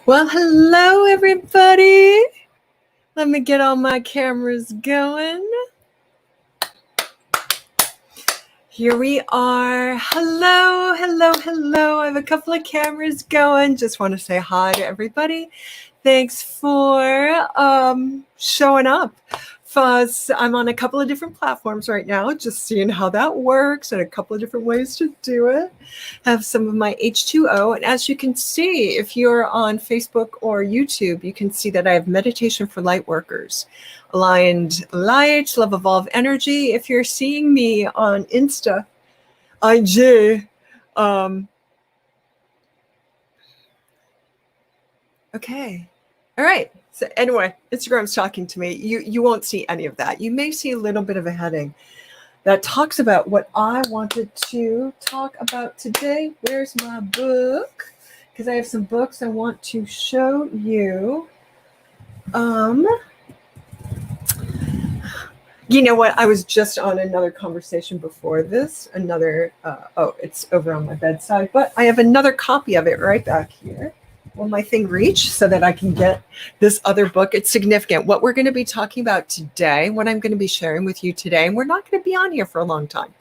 Well, hello, everybody. Let me get all my cameras going. Here we are. Hello, hello, hello. I have a couple of cameras going. Just want to say hi to everybody. Thanks for showing up. I'm on a couple of different platforms right now, just seeing how that works and a couple of different ways to do it. I have some of my H2O, and as you can see, if you're on Facebook or YouTube, you can see that I have meditation for light workers, aligned light, love, evolve energy. If you're seeing me on Insta, IG, okay. All right. So anyway, Instagram's talking to me. You won't see any of that. You may see a little bit of a heading that talks about what I wanted to talk about today. Where's my book? Because I have some books I want to show you. You know what? I was just on another conversation before this. It's over on my bedside, but I have another copy of it right back here. Will my thing reach so that I can get this other book? It's significant. What we're going to be talking about today, what I'm going to be sharing with you today, and we're not going to be on here for a long time.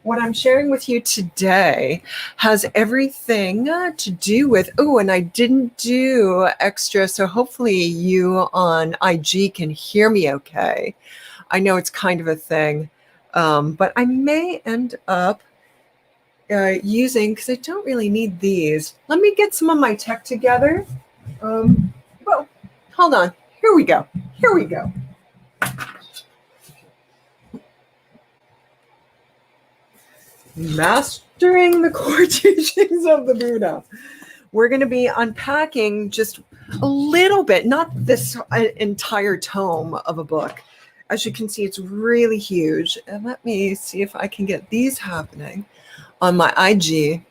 What I'm sharing with you today has everything to do with, and I didn't do extra, so hopefully you on IG can hear me okay. I know it's kind of a thing, but I may end up using, because I don't really need these. Let me get some of my tech together. Well, hold on. Here we go. Mastering the core teachings of the Buddha. We're going to be unpacking just a little bit, not this entire tome of a book. As you can see, it's really huge. And let me see if I can get these happening on my IG.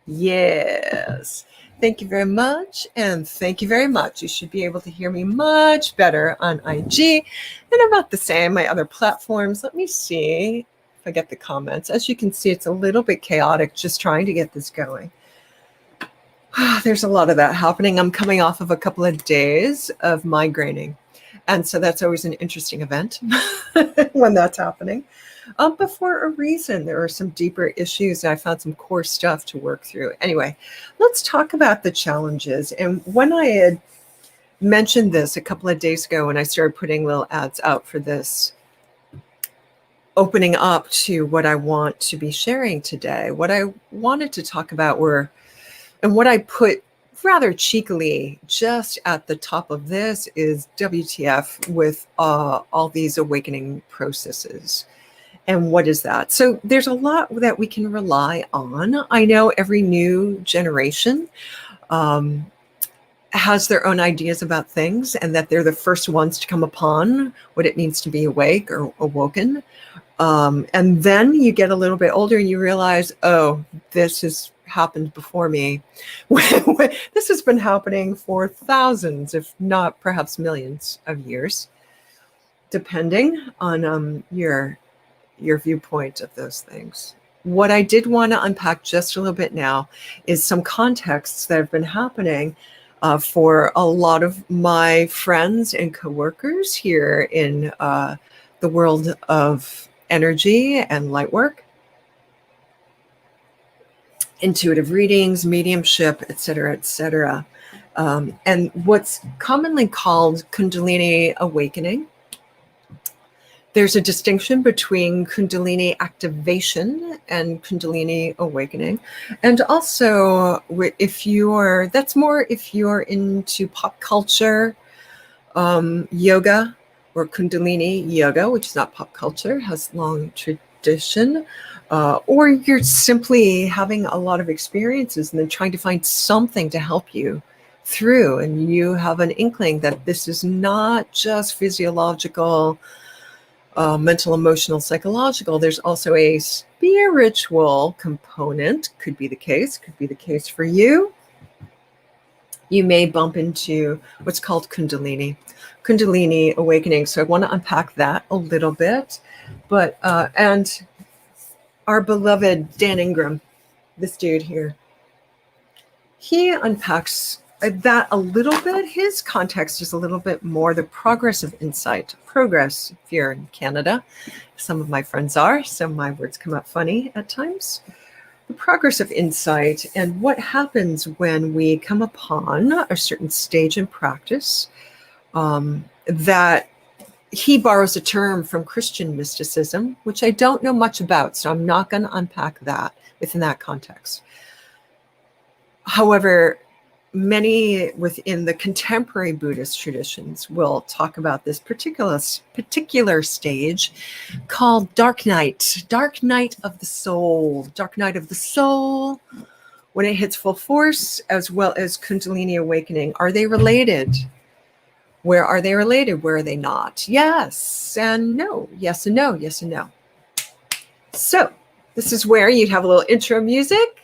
Yes. Thank you very much. And thank you very much. You should be able to hear me much better on IG and about the same, my other platforms. Let me see if I get the comments. As you can see, it's a little bit chaotic just trying to get this going. There's a lot of that happening. I'm coming off of a couple of days of migraining. And so that's always an interesting event when that's happening. But for a reason, there are some deeper issues, and I found some core stuff to work through. Anyway, let's talk about the challenges. And when I had mentioned this a couple of days ago, when I started putting little ads out for this, opening up to what I want to be sharing today, what I wanted to talk about and what I put rather cheekily just at the top of this is WTF with all these awakening processes. And what is that? So there's a lot that we can rely on. I know every new generation has their own ideas about things, and that they're the first ones to come upon what it means to be awake or awoken. And then you get a little bit older and you realize, this has happened before me. This has been happening for thousands, if not perhaps millions of years, depending on your viewpoint of those things. What I did want to unpack just a little bit now is some contexts that have been happening for a lot of my friends and coworkers here in the world of energy and light work, intuitive readings, mediumship, etc., etc. And what's commonly called Kundalini awakening. There's a distinction between Kundalini activation and Kundalini awakening. And also, if you're into pop culture, yoga, or Kundalini yoga, which is not pop culture, has long tradition, or you're simply having a lot of experiences and then trying to find something to help you through, and you have an inkling that this is not just physiological, mental, emotional, psychological. There's also a spiritual component. Could be the case for you. You may bump into what's called Kundalini awakening. So I want to unpack that a little bit. But, and our beloved Dan Ingram, this dude here, he unpacks that a little bit. His context is a little bit more the progress of insight. Progress, if you're in Canada, some of my friends are, so my words come out funny at times. The progress of insight and what happens when we come upon a certain stage in practice, that he borrows a term from Christian mysticism, which I don't know much about, so I'm not going to unpack that within that context. However, many within the contemporary Buddhist traditions will talk about this particular stage called dark night of the soul. Dark night of the soul, when it hits full force, as well as Kundalini awakening. Are they related? Where are they related? Where are they not? Yes and no. Yes and no. Yes and no. So this is where you'd have a little intro music.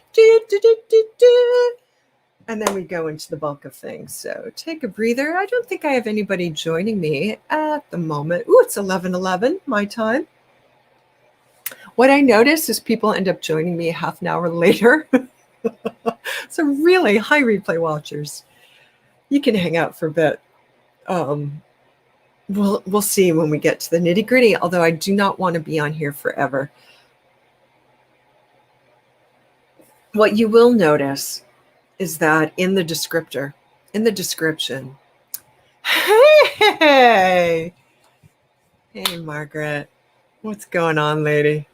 And then we go into the bulk of things. So take a breather. I don't think I have anybody joining me at the moment. Ooh, it's 11:11 my time. What I notice is people end up joining me a half an hour later. So really high replay watchers, you can hang out for a bit. We'll see when we get to the nitty gritty, although I do not want to be on here forever. What you will notice is that in the description, hey, Margaret, what's going on, lady?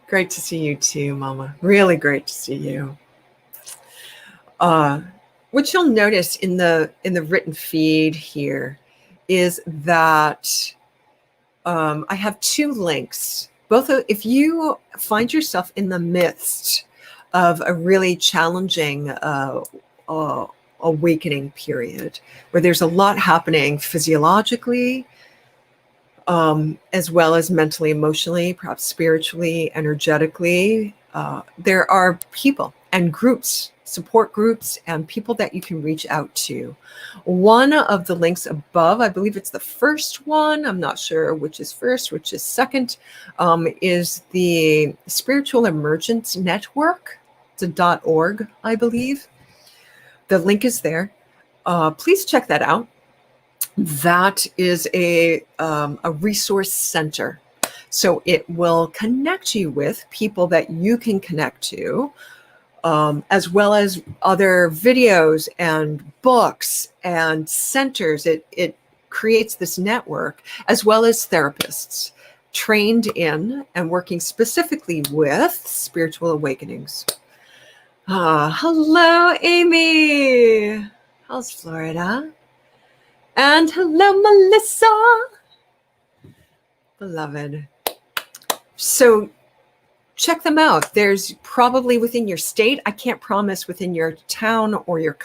Great to see you too, Mama. Really great to see you. What you'll notice in the written feed here is that I have two links. Both, if you find yourself in the midst of a really challenging awakening period where there's a lot happening physiologically, as well as mentally, emotionally, perhaps spiritually, energetically, there are people and groups, support groups, and people that you can reach out to. One of the links above, I believe it's the first one, I'm not sure which is first, which is second, is the Spiritual Emergence Network. It's a .org, I believe. The link is there. Please check that out. That is a resource center. So it will connect you with people that you can connect to, as well as other videos and books and centers. It creates this network, as well as therapists trained in and working specifically with spiritual awakenings. Hello, Amy. How's Florida? And hello, Melissa. Beloved. So check them out. There's probably within your state, I can't promise within your town or your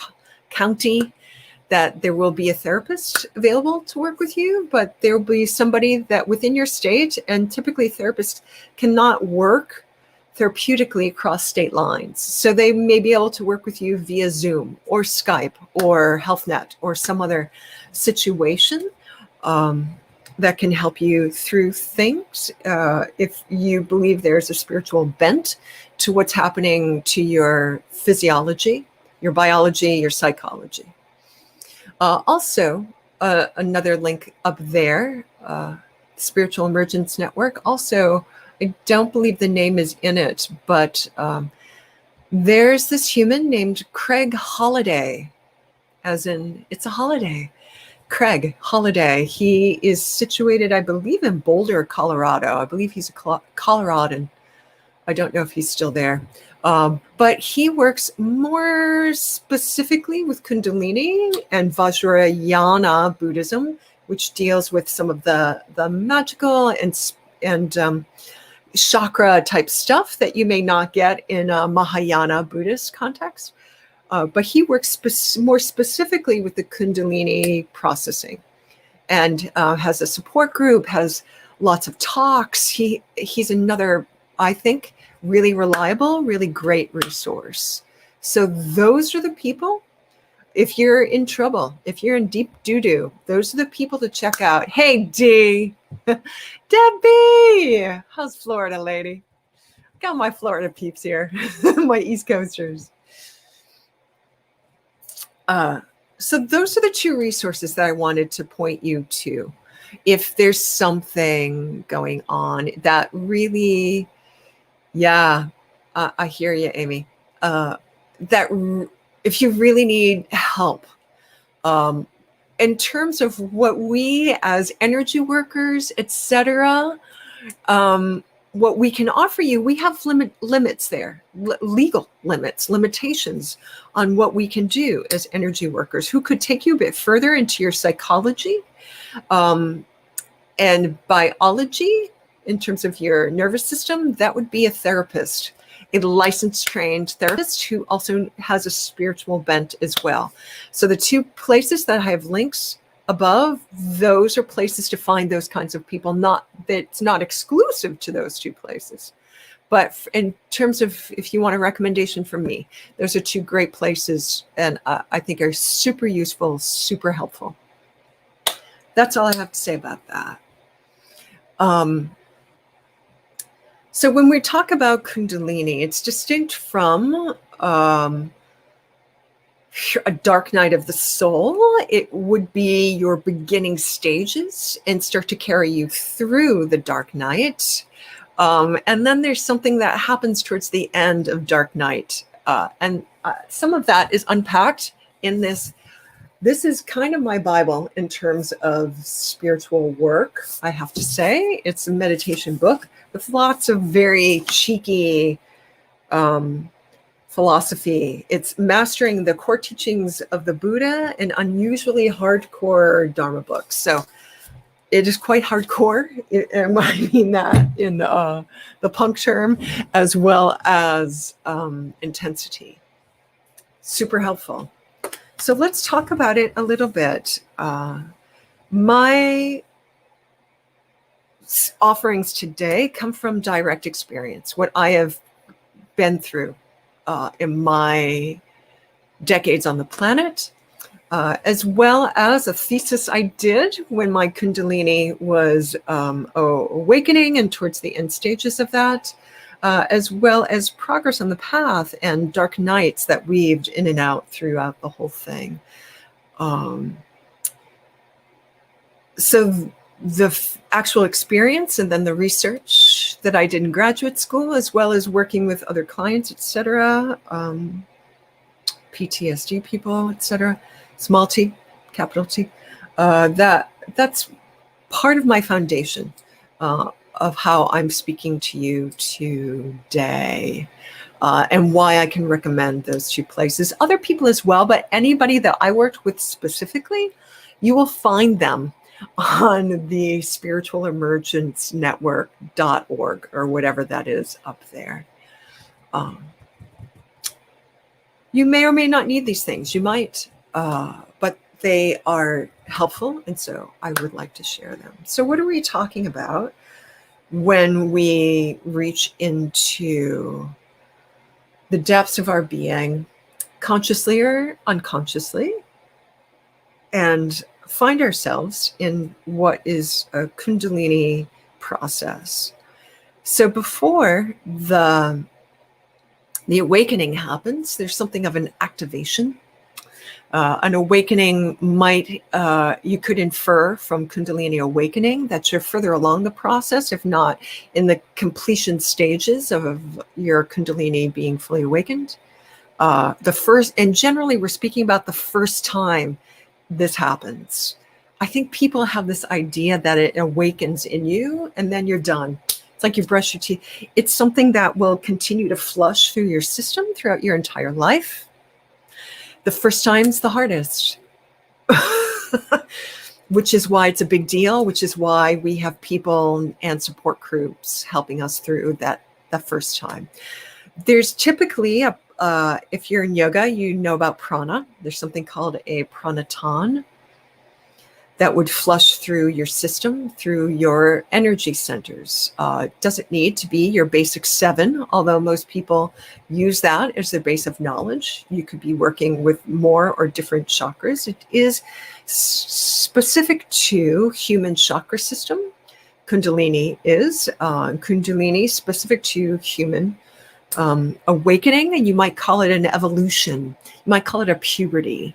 county that there will be a therapist available to work with you, but there will be somebody that within your state, and typically therapists cannot work therapeutically across state lines. So they may be able to work with you via Zoom or Skype or HealthNet or some other situation that can help you through things. If you believe there's a spiritual bent to what's happening to your physiology, your biology, your psychology. Also, another link up there, Spiritual Emergence Network. Also, I don't believe the name is in it, but there's this human named Craig Holiday, as in it's a holiday. Craig Holiday. He is situated, I believe, in Boulder, Colorado. I believe he's a Coloradan. I don't know if he's still there. But he works more specifically with Kundalini and Vajrayana Buddhism, which deals with some of the magical and chakra type stuff that you may not get in a Mahayana Buddhist context. But he works more specifically with the Kundalini processing, and has a support group, has lots of talks. He's another, I think, really reliable, really great resource. So those are the people. If you're in trouble, if you're in deep doo-doo, those are the people to check out. Hey, D. Debbie, how's Florida, lady? Got my Florida peeps here, my East Coasters. So those are the two resources that I wanted to point you to. If there's something going on that really, I hear you, Amy. If you really need help, in terms of what we as energy workers, etc., what we can offer you, we have limits there, legal limitations on what we can do as energy workers, who could take you a bit further into your psychology and biology in terms of your nervous system. That would be a therapist, a licensed trained therapist who also has a spiritual bent as well. So the two places that I have links above, those are places to find those kinds of people. It's not exclusive to those two places, but in terms of if you want a recommendation from me, those are two great places, and I think are super useful, super helpful. That's all I have to say about that. So when we talk about Kundalini, it's distinct from a dark night of the soul. It would be your beginning stages and start to carry you through the dark night. And then there's something that happens towards the end of dark night. And some of that is unpacked in this. This is kind of my Bible in terms of spiritual work, I have to say. It's a meditation book with lots of very cheeky philosophy. It's mastering the core teachings of the Buddha and unusually hardcore Dharma books. So it is quite hardcore. I mean that in the punk term, as well as intensity. Super helpful. So let's talk about it a little bit. My offerings today come from direct experience, what I have been through in my decades on the planet, as well as a thesis I did when my Kundalini was awakening and towards the end stages of that, as well as progress on the path and dark nights that weaved in and out throughout the whole thing. So the actual experience and then the research that I did in graduate school, as well as working with other clients, etc., PTSD people, etc., small t, capital T, that's part of my foundation of how I'm speaking to you today, and why I can recommend those two places. Other people as well, but anybody that I worked with specifically, you will find them on the spiritualemergencenetwork.org or whatever that is up there. You may or may not need these things. You might, but they are helpful, and so I would like to share them. So what are we talking about when we reach into the depths of our being, consciously or unconsciously, and find ourselves in what is a Kundalini process? So before the awakening happens, there's something of an activation. An awakening might, you could infer from Kundalini awakening that you're further along the process, if not in the completion stages of your Kundalini being fully awakened. The first, and generally we're speaking about the first time this happens. I think people have this idea that it awakens in you and then you're done. It's like you brush your teeth. It's something that will continue to flush through your system throughout your entire life. The first time's the hardest, which is why it's a big deal, which is why we have people and support groups helping us through that first time. There's typically, if you're in yoga, you know about prana. There's something called a pranatan that would flush through your system, through your energy centers. It doesn't need to be your basic 7, although most people use that as their base of knowledge. You could be working with more or different chakras. It is specific to human chakra system, Kundalini is. Kundalini specific to human awakening, and you might call it an evolution. You might call it a puberty.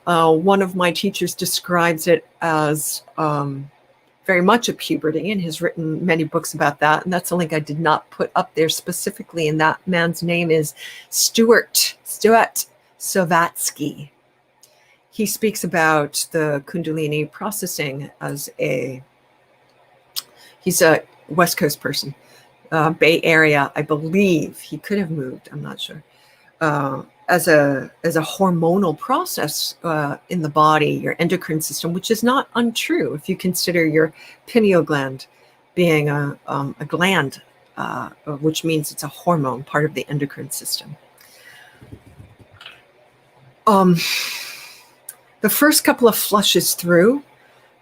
One of my teachers describes it as very much a puberty, and has written many books about that. And that's a link I did not put up there specifically. And that man's name is Stuart Savatsky. He speaks about the Kundalini processing as he's a West Coast person, Bay Area, I believe. He could have moved, I'm not sure. As a hormonal process in the body, your endocrine system, which is not untrue if you consider your pineal gland being a gland, which means it's a hormone, part of the endocrine system. The first couple of flushes through,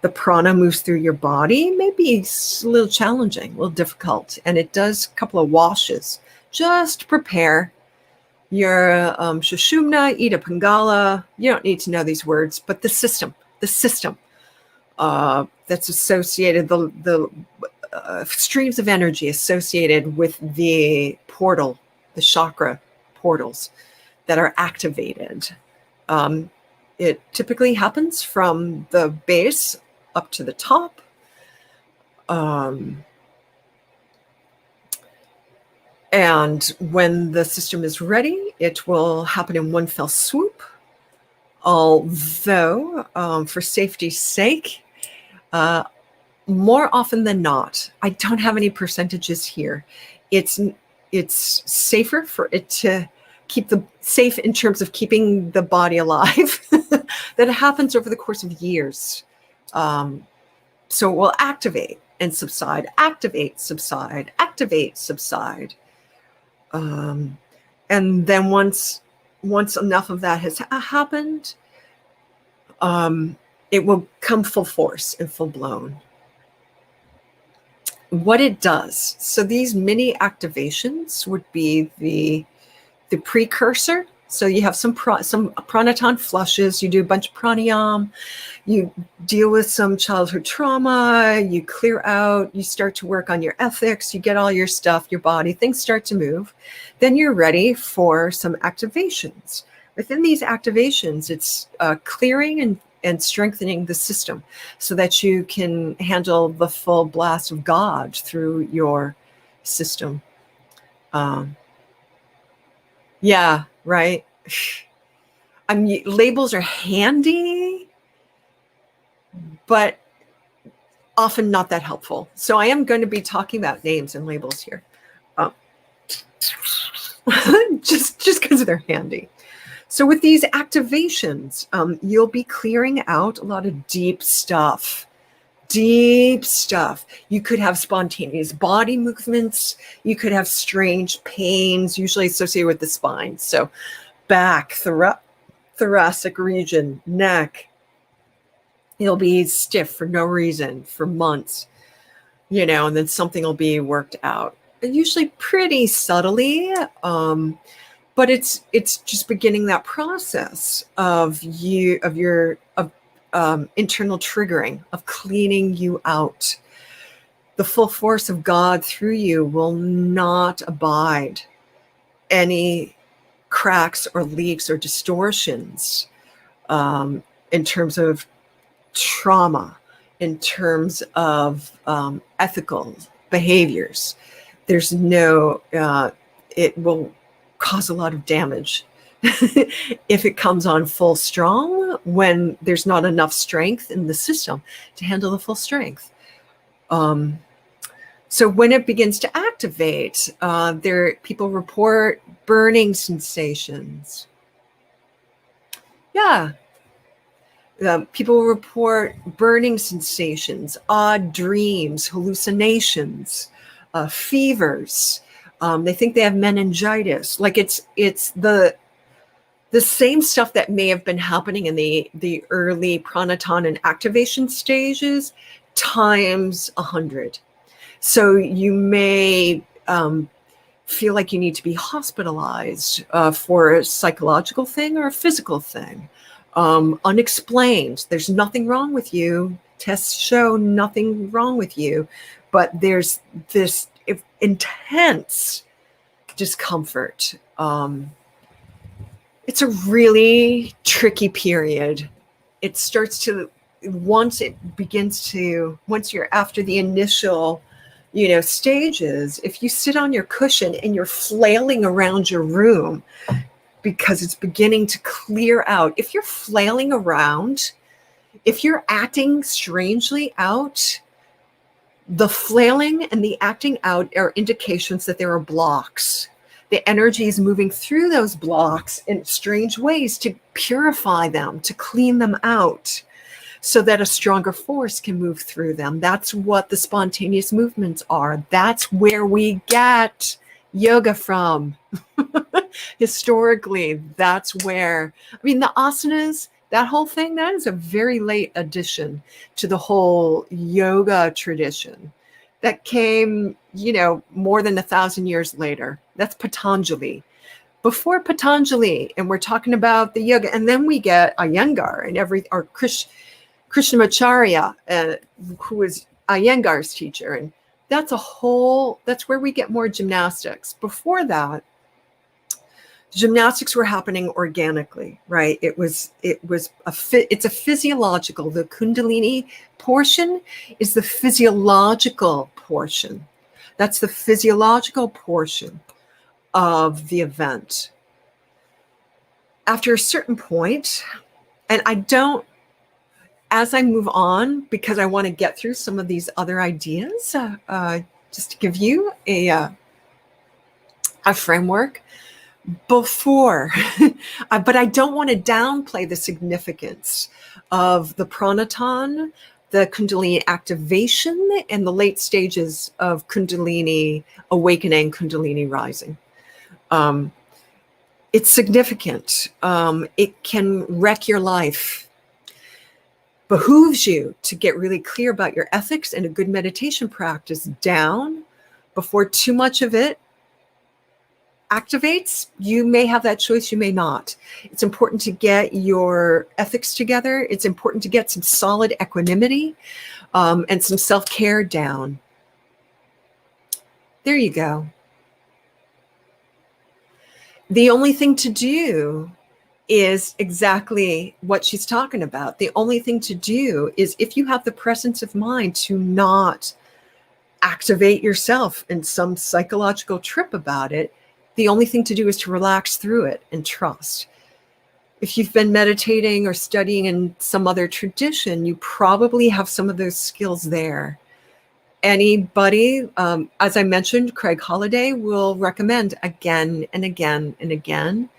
the prana moves through your body, maybe it's a little challenging, a little difficult, and it does a couple of washes just to prepare your Sushumna, Ida Pingala. You don't need to know these words, but the system that's associated, the streams of energy associated with the portal, the chakra portals that are activated. It typically happens from the base up to the top. And when the system is ready, it will happen in one fell swoop. Although, for safety's sake, more often than not, I don't have any percentages here. It's safer for it to keep safe in terms of keeping the body alive. That it happens over the course of years. So it will activate and subside, activate, subside, activate, subside. And then once enough of that has happened, it will come full force and full blown. What it does, so these mini activations would be the precursor. So you have some pranaton flushes, you do a bunch of pranayam, you deal with some childhood trauma, you clear out, you start to work on your ethics, you get all your stuff, your body, things start to move. Then you're ready for some activations. Within these activations, it's clearing and strengthening the system so that you can handle the full blast of God through your system. Yeah, right. Labels are handy, but often not that helpful. So I am going to be talking about names and labels here, just because they're handy. So with these activations, you'll be clearing out a lot of deep stuff. You could have spontaneous body movements. You could have strange pains, usually associated with the spine. So back, thoracic region, neck. You'll be stiff for no reason for months, and then something will be worked out. Usually pretty subtly, but it's just beginning that process of internal triggering, of cleaning you out. The full force of God through you will not abide any cracks or leaks or distortions in terms of trauma, in terms of ethical behaviors. There's no, it will cause a lot of damage if it comes on full strong when there's not enough strength in the system to handle the full strength. So when it begins to activate, people report burning sensations. Yeah. People report burning sensations, odd dreams, hallucinations, fevers. They think they have meningitis. Like it's the same stuff that may have been happening in the early pranaton and activation stages times 100. So you may feel like you need to be hospitalized for a psychological thing or a physical thing. Unexplained. There's nothing wrong with you. Tests show nothing wrong with you, but there's this intense discomfort. It's a really tricky period. It starts to, once you're after the initial, stages, if you sit on your cushion and you're flailing around your room because it's beginning to clear out, if you're flailing around, if you're acting strangely out, the flailing and the acting out are indications that there are blocks. The energy is moving through those blocks in strange ways to purify them, to clean them out, so that a stronger force can move through them. That's what the spontaneous movements are. That's where we get yoga from. Historically, that's where, the asanas, that whole thing, that is a very late addition to the whole yoga tradition that came, more than 1,000 years later. That's Patanjali. Before Patanjali, and we're talking about the yoga, and then we get Iyengar and Krishnamacharya, who was Iyengar's teacher, and that's where we get more gymnastics. Before that, gymnastics were happening organically, right? It's a physiological, the Kundalini portion is the physiological portion. That's the physiological portion of the event. After a certain point, and as I move on, because I want to get through some of these other ideas, just to give you a framework before, but I don't want to downplay the significance of the pranatan, the Kundalini activation, and the late stages of Kundalini awakening, Kundalini rising. It's significant. It can wreck your life. Behooves you to get really clear about your ethics and a good meditation practice down before too much of it activates. You may have that choice, you may not. It's important to get your ethics together. It's important to get some solid equanimity and some self-care down. There you go. The only thing to do is exactly what she's talking about. The only thing to do is, if you have the presence of mind to not activate yourself in some psychological trip about it, the only thing to do is to relax through it and trust. If you've been meditating or studying in some other tradition, you probably have some of those skills there. Anybody, as I mentioned, Craig Holliday will recommend again and again and again,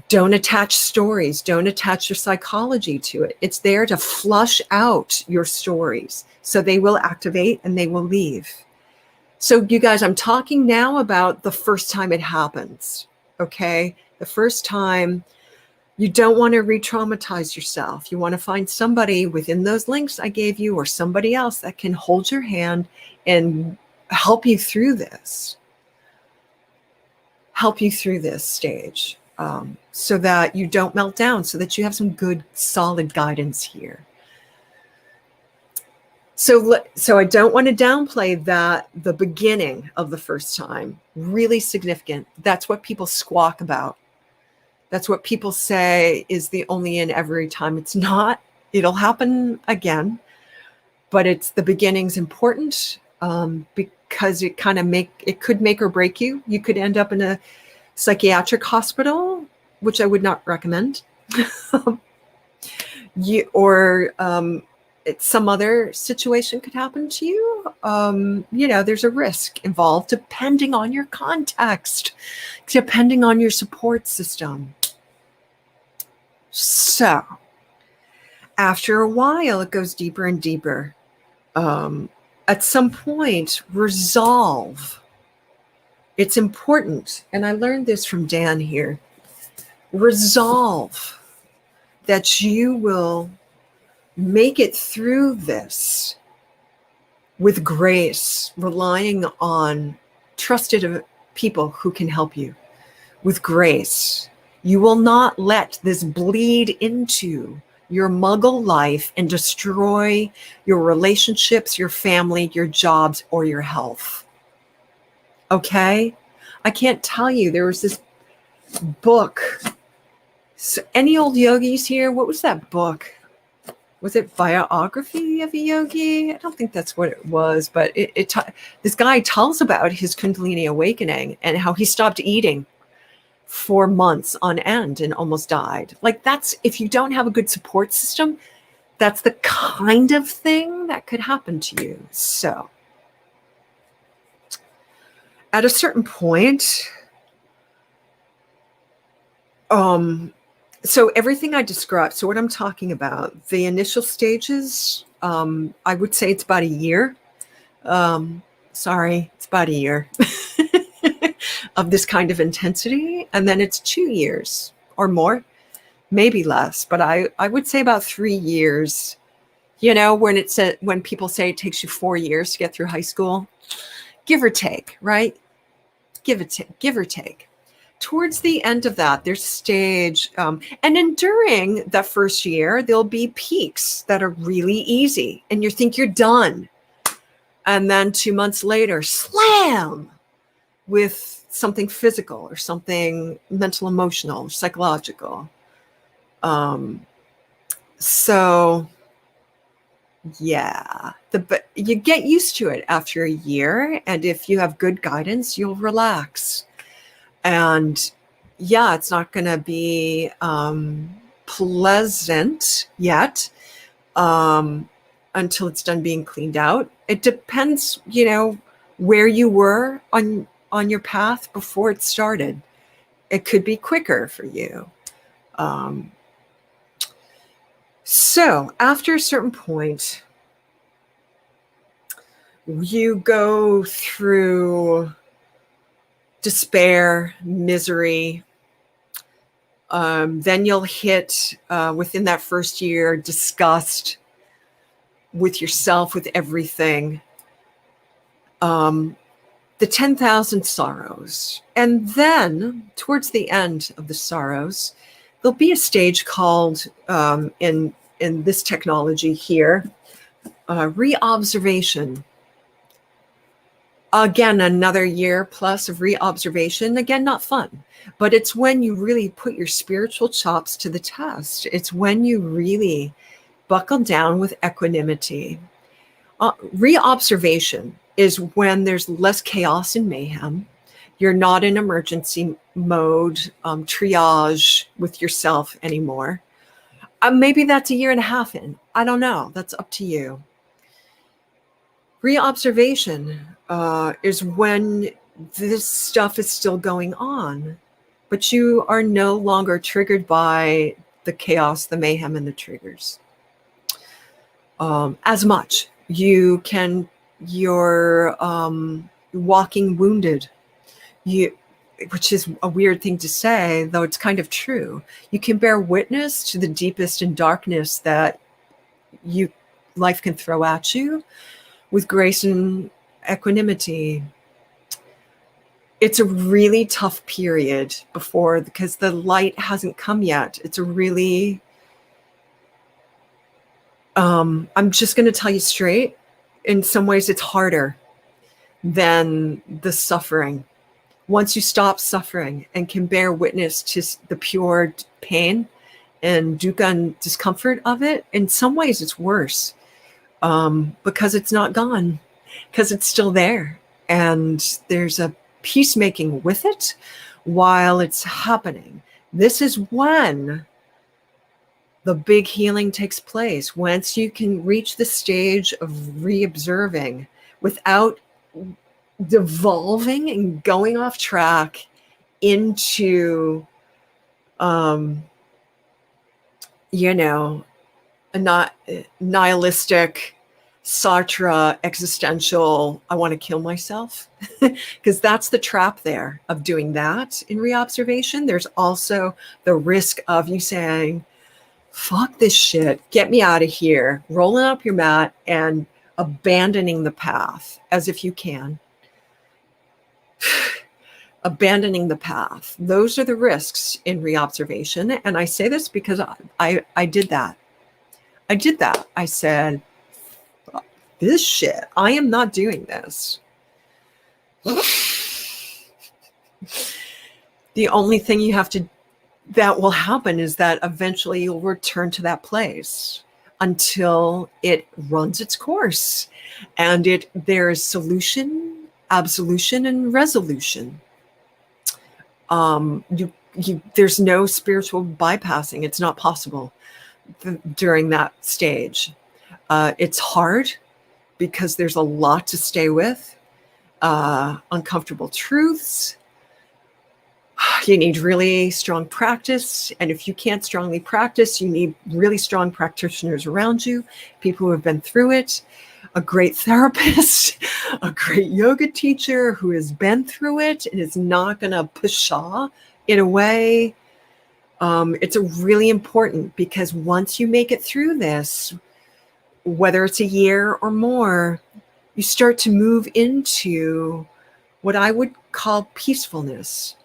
don't attach stories, don't attach your psychology to it. It's there to flush out your stories, so they will activate and they will leave. So you guys, I'm talking now about the first time it happens, okay? The first time. You don't want to re-traumatize yourself. You want to find somebody within those links I gave you, or somebody else that can hold your hand and help you through this. Help you through this stage so that you don't melt down, so that you have some good, solid guidance here. So I don't want to downplay that the beginning of the first time, really significant. That's what people squawk about. That's what people say is the only and every time. It's not. It'll happen again, but the beginning's important because it could make or break you. You could end up in a psychiatric hospital, which I would not recommend, some other situation could happen to you. There's a risk involved depending on your context, depending on your support system. So after a while, it goes deeper and deeper. At some point, resolve. It's important. And I learned this from Dan here. Resolve that you will make it through this with grace, relying on trusted people who can help you with grace. You will not let this bleed into your muggle life and destroy your relationships, your family, your jobs, or your health. Okay? I can't tell you. There was this book. So any old yogis here? What was that book? Was it Biography of a Yogi? I don't think that's what it was, but this guy tells about his Kundalini awakening and how he stopped eating for months on end and almost died. Like, that's, if you don't have a good support system, that's the kind of thing that could happen to you. So at a certain point, so everything I described, so what I'm talking about, the initial stages, I would say it's about a year. It's about a year of this kind of intensity. And then it's 2 years or more, maybe less, but I would say about 3 years. You know, when people say it takes you 4 years to get through high school, give or take, right? Give or take. Towards the end of that, there's stage, and then during that first year, there'll be peaks that are really easy, and you think you're done. And then 2 months later, slam, with something physical or something mental, emotional, psychological. So yeah, but you get used to it after a year, and if you have good guidance, you'll relax. And yeah, it's not going to be pleasant yet until it's done being cleaned out. It depends, you know, where you were on your path before it started. It could be quicker for you. So after a certain point, you go through despair, misery. Then you'll hit, within that first year, disgust with yourself, with everything. The 10,000 sorrows. And then towards the end of the sorrows, there'll be a stage called, in this technology here, reobservation. Again, another year plus of reobservation. Again, not fun, but it's when you really put your spiritual chops to the test. It's when you really buckle down with equanimity. Reobservation is when there's less chaos and mayhem. You're not in emergency mode, triage with yourself anymore. Maybe that's a year and a half in. I don't know. That's up to you. Reobservation is when this stuff is still going on, but you are no longer triggered by the chaos, the mayhem, and the triggers as much. You're walking wounded, which is a weird thing to say, though it's kind of true. You can bear witness to the deepest in darkness that life can throw at you with grace and equanimity. It's a really tough period because the light hasn't come yet. It's a really, I'm just going to tell you straight, in some ways it's harder than the suffering. Once you stop suffering and can bear witness to the pure pain and dukkha and discomfort of it, in some ways it's worse. Because it's not gone, because it's still there. And there's a peacemaking with it while it's happening. This is when the big healing takes place. Once you can reach the stage of reobserving without devolving and going off track into, a not nihilistic, Sartre, existential, I want to kill myself, because that's the trap there of doing that in reobservation. There's also the risk of you saying, fuck this shit, get me out of here, rolling up your mat and abandoning the path as if you can. Abandoning the path. Those are the risks in reobservation. And I say this because I did that. I did that. I said, this shit, I am not doing this. The only thing that will happen is that eventually you'll return to that place until it runs its course, and there's solution, absolution, and resolution. There's no spiritual bypassing. It's not possible during that stage. It's hard because there's a lot to stay with, uncomfortable truths. You need really strong practice. And if you can't strongly practice, you need really strong practitioners around you, people who have been through it, a great therapist, a great yoga teacher who has been through it and is not going to pshaw it away. It's really important, because once you make it through this, whether it's a year or more, you start to move into what I would call peacefulness.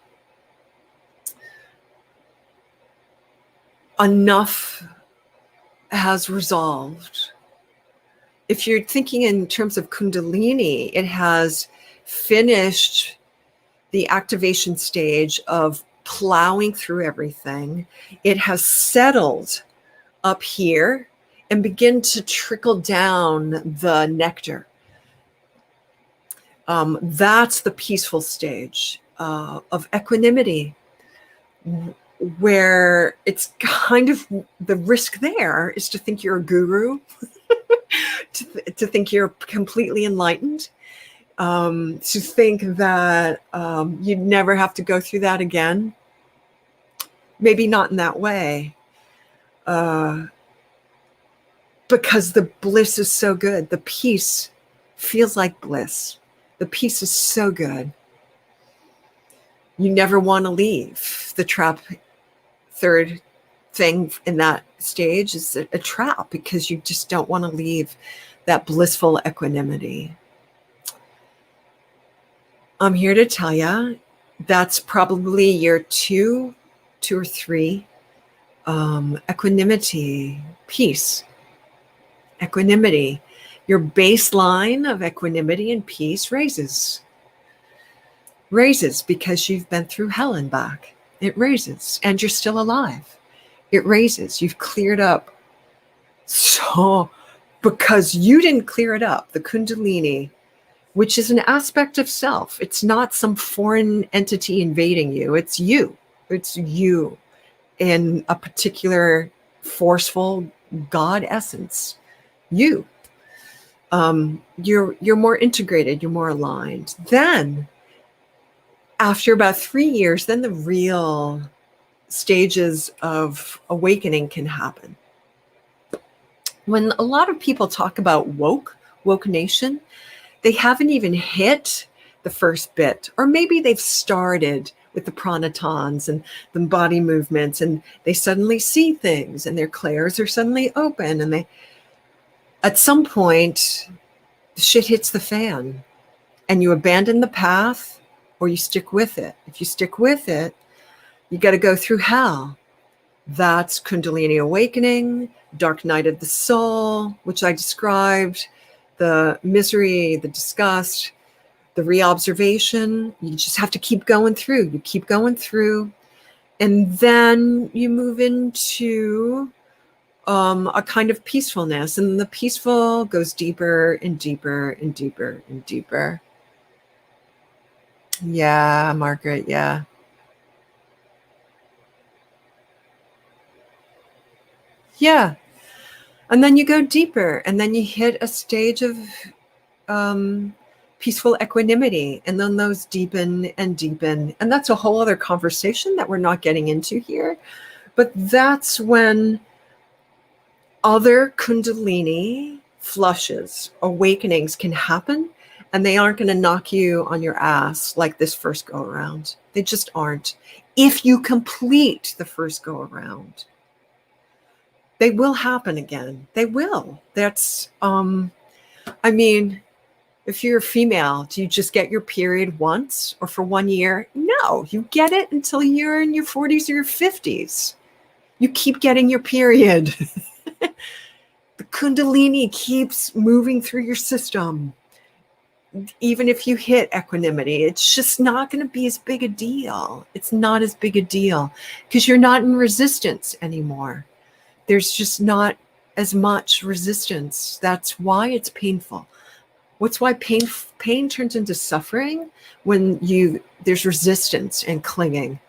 Enough has resolved. If you're thinking in terms of Kundalini, it has finished the activation stage of plowing through everything. It has settled up here and begin to trickle down the nectar. That's the peaceful stage of equanimity, where it's kind of the risk there is to think you're a guru, to think you're completely enlightened, to think that you'd never have to go through that again. Maybe not in that way, because the bliss is so good. The peace feels like bliss. The peace is so good. You never want to leave. The trap, third thing in that stage, is a trap, because you just don't want to leave that blissful equanimity. I'm here to tell you that's probably year two or three. Equanimity, peace, equanimity. Your baseline of equanimity and peace raises because you've been through hell and back. It raises, and you're still alive. It raises. You've cleared up. So, because you didn't clear it up, the Kundalini, which is an aspect of self, it's not some foreign entity invading you. It's you. It's you in a particular forceful God essence. You. You're more integrated. You're more aligned. Then, after about 3 years, then the real stages of awakening can happen. When a lot of people talk about woke nation, they haven't even hit the first bit, or maybe they've started with the pranatons and the body movements, and they suddenly see things, and their clairs are suddenly open, and at some point, the shit hits the fan, and you abandon the path, or you stick with it. If you stick with it, you got to go through hell. That's Kundalini awakening, dark night of the soul, which I described, the misery, the disgust, the reobservation. You just have to keep going through. You keep going through, and then you move into a kind of peacefulness, and the peaceful goes deeper and deeper and deeper and deeper. Yeah, Margaret, yeah. Yeah. And then you go deeper, and then you hit a stage of peaceful equanimity, and then those deepen and deepen. And that's a whole other conversation that we're not getting into here. But that's when other Kundalini flushes, awakenings can happen, and they aren't going to knock you on your ass like this first go around. They just aren't. If you complete the first go around, they will happen again. They will. That's, I mean, if you're a female, do you just get your period once or for 1 year? No, you get it until you're in your 40s or your 50s. You keep getting your period. The Kundalini keeps moving through your system. Even if you hit equanimity, it's just not going to be as big a deal. It's not as big a deal because you're not in resistance anymore. There's just not as much resistance. That's why it's painful. What's why pain turns into suffering? When there's resistance and clinging.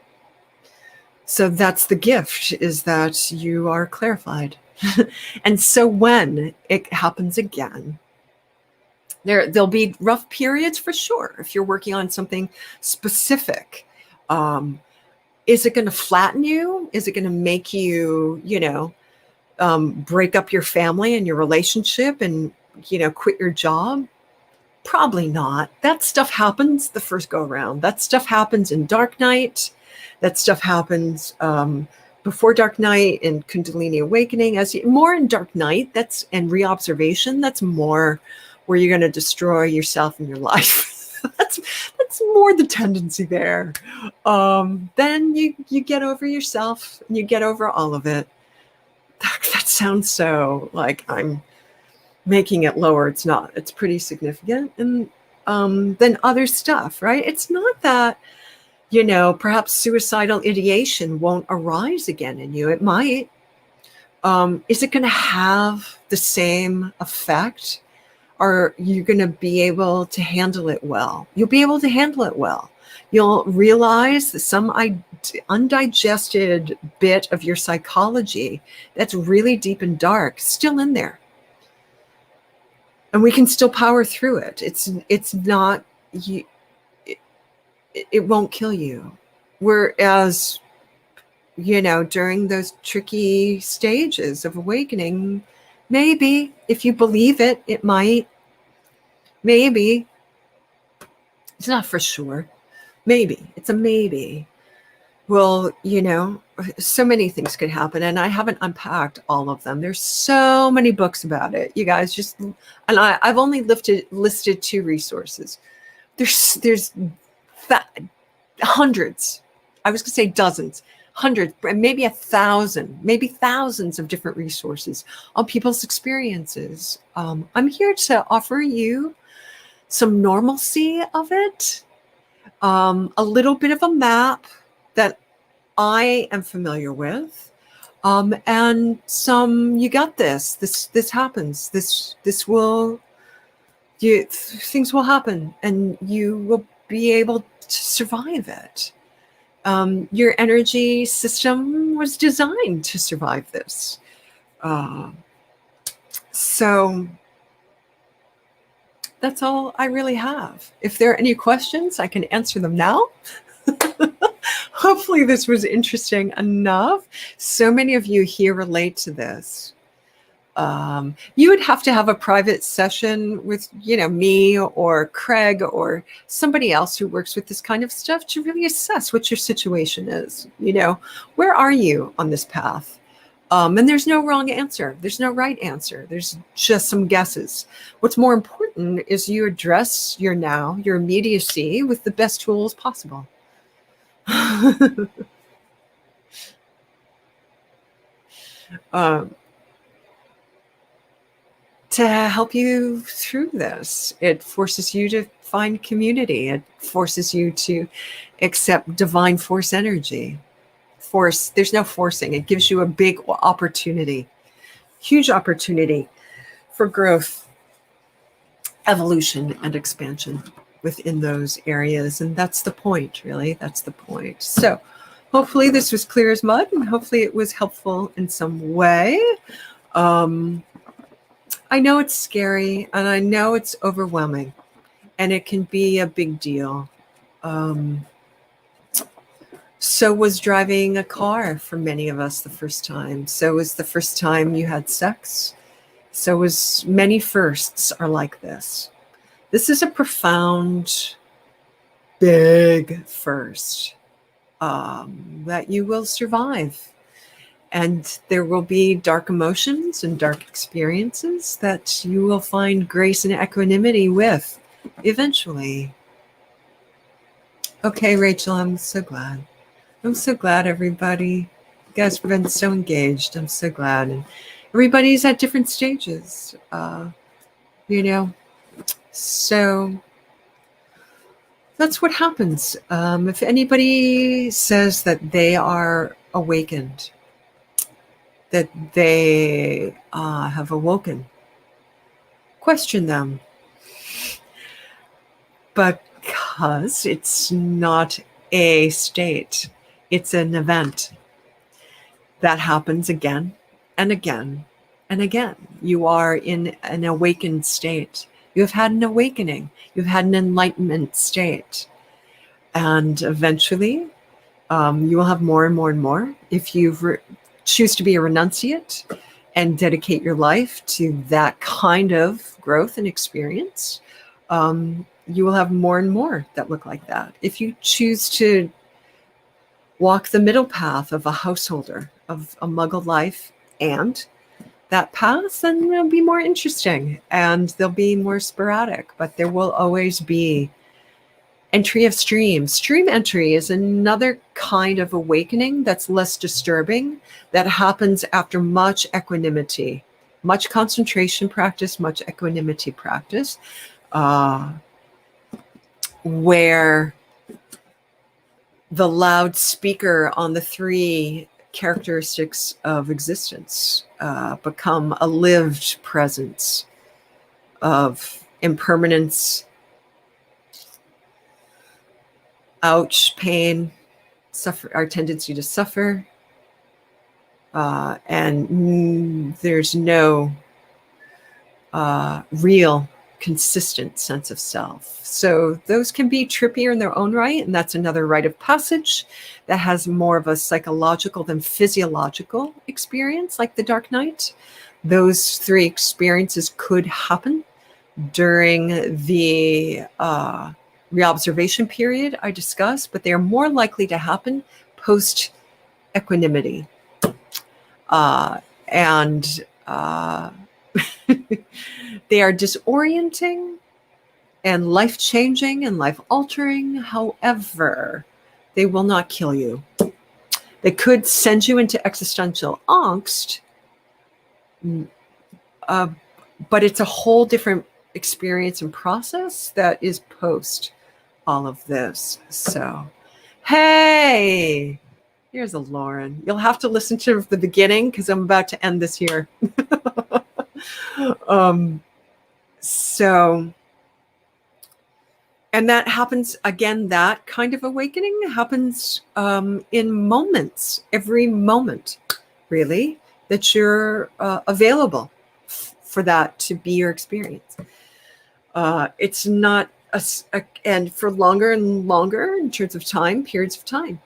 So that's the gift, is that you are clarified. And so when it happens again, there'll be rough periods for sure. If you're working on something specific, is it going to flatten you? Is it going to make you, break up your family and your relationship and, quit your job? Probably not. That stuff happens the first go around. That stuff happens in Dark Night. That stuff happens before Dark Night and Kundalini Awakening. More in Dark Night, and reobservation. That's more where you're going to destroy yourself and your life. that's more the tendency there. Then you get over yourself and you get over all of it. That sounds so like I'm making it lower. It's not. It's pretty significant. And then other stuff, right? It's not that, perhaps suicidal ideation won't arise again in you. It might. Is it going to have the same effect? Are you going to be able to handle it well? You'll be able to handle it well. You'll realize that some undigested bit of your psychology that's really deep and dark still in there. And we can still power through it. It's not, it won't kill you. Whereas, during those tricky stages of awakening, maybe if you believe it, it might. Maybe. It's not for sure. Maybe. It's a maybe. Well, so many things could happen, and I haven't unpacked all of them. There's so many books about it. You guys I've only listed 2 resources. There's hundreds. I was going to say dozens, hundreds, maybe 1,000, maybe thousands of different resources on people's experiences. I'm here to offer you some normalcy of it, a little bit of a map that I am familiar with, and some, you got this. This happens. Things will happen, and you will be able to survive it. Your energy system was designed to survive this. So that's all I really have. If there are any questions, I can answer them now. Hopefully this was interesting enough. So many of you here relate to this. You would have to have a private session with, me or Craig or somebody else who works with this kind of stuff to really assess what your situation is. Where are you on this path? And there's no wrong answer. There's no right answer. There's just some guesses. What's more important is you address your immediacy with the best tools possible. To help you through this, it forces you to find community. It forces you to accept divine force energy. There's no forcing. It gives you a big opportunity, huge opportunity for growth, evolution, and expansion within those areas. And that's the point, really. That's the point. So hopefully this was clear as mud, and hopefully it was helpful in some way. I know it's scary, and I know it's overwhelming, and it can be a big deal. So was driving a car for many of us the first time. So was the first time you had sex. So was many firsts are like this. This is a profound, big first that you will survive. And there will be dark emotions and dark experiences that you will find grace and equanimity with eventually. Okay, Rachel, I'm so glad. I'm so glad, everybody. You guys have been so engaged. I'm so glad. And everybody's at different stages, you know. So that's what happens. If anybody says that they are awakened, that they have awoken, question them. Because it's not a state, it's an event that happens again and again and again. You are in an awakened state. You have had an awakening. You've had an enlightenment state. And eventually, you will have more and more and more. If you choose to be a renunciate and dedicate your life to that kind of growth and experience, you will have more and more that look like that. If you choose to walk the middle path of a householder, of a muggle life and that path, then it'll be more interesting and they'll be more sporadic, but there will always be entry of stream. Stream entry is another kind of awakening that's less disturbing, that happens after much equanimity, much concentration practice, much equanimity practice, where the loudspeaker on the three characteristics of existence become a lived presence of impermanence, ouch, pain, suffer, our tendency to suffer, and there's no real consistent sense of self. So those can be trippier in their own right, and that's another rite of passage that has more of a psychological than physiological experience, like the Dark Night. Those three experiences could happen during the reobservation period I discussed, but they are more likely to happen post equanimity. They are disorienting and life-changing and life-altering. However, they will not kill you. They could send you into existential angst, but it's a whole different experience and process that is post all of this. So, hey, here's a Lauren. You'll have to listen to the beginning because I'm about to end this here. So, and that happens again, that kind of awakening happens in moments, every moment, really, that you're available for that to be your experience. It's not, and for longer and longer in terms of time, periods of time.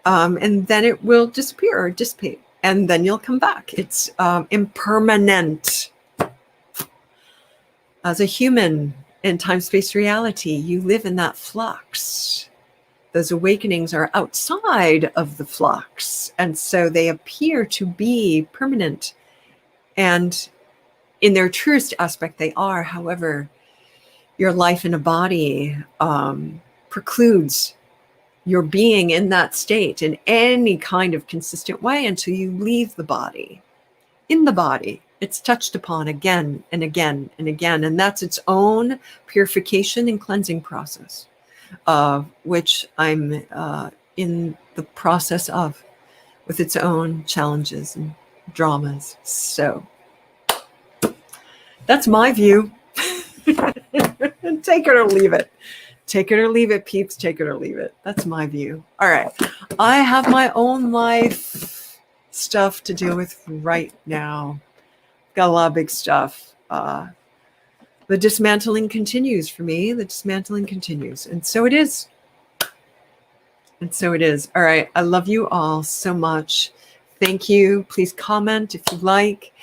And then it will disappear or dissipate, and then you'll come back. It's impermanent. As a human in time-space reality, you live in that flux. Those awakenings are outside of the flux, and so they appear to be permanent. And in their truest aspect, they are. However, your life in a body precludes your being in that state in any kind of consistent way until you leave the body. In the body, it's touched upon again and again and again, and that's its own purification and cleansing process, which I'm in the process of, with its own challenges and dramas. So that's my view. Take it or leave it. Take it or leave it, peeps. Take it or leave it. That's my view. All right. I have my own life stuff to deal with right now. Got a lot of big stuff. The dismantling continues for me. The dismantling continues. And so it is. And so it is. All right. I love you all so much. Thank you. Please comment if you like.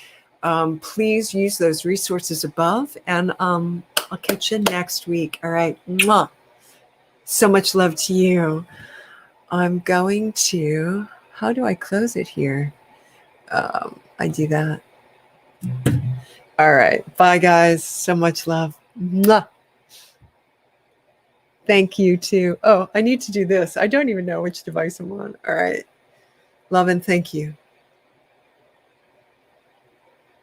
Please use those resources above. And I'll catch you next week. All right. Mwah. So much love to you. I'm going to, how do I close it here? I do that. All right. Bye, guys. So much love. Mwah. Thank you, too. Oh, I need to do this. I don't even know which device I'm on. All right. Love and thank you.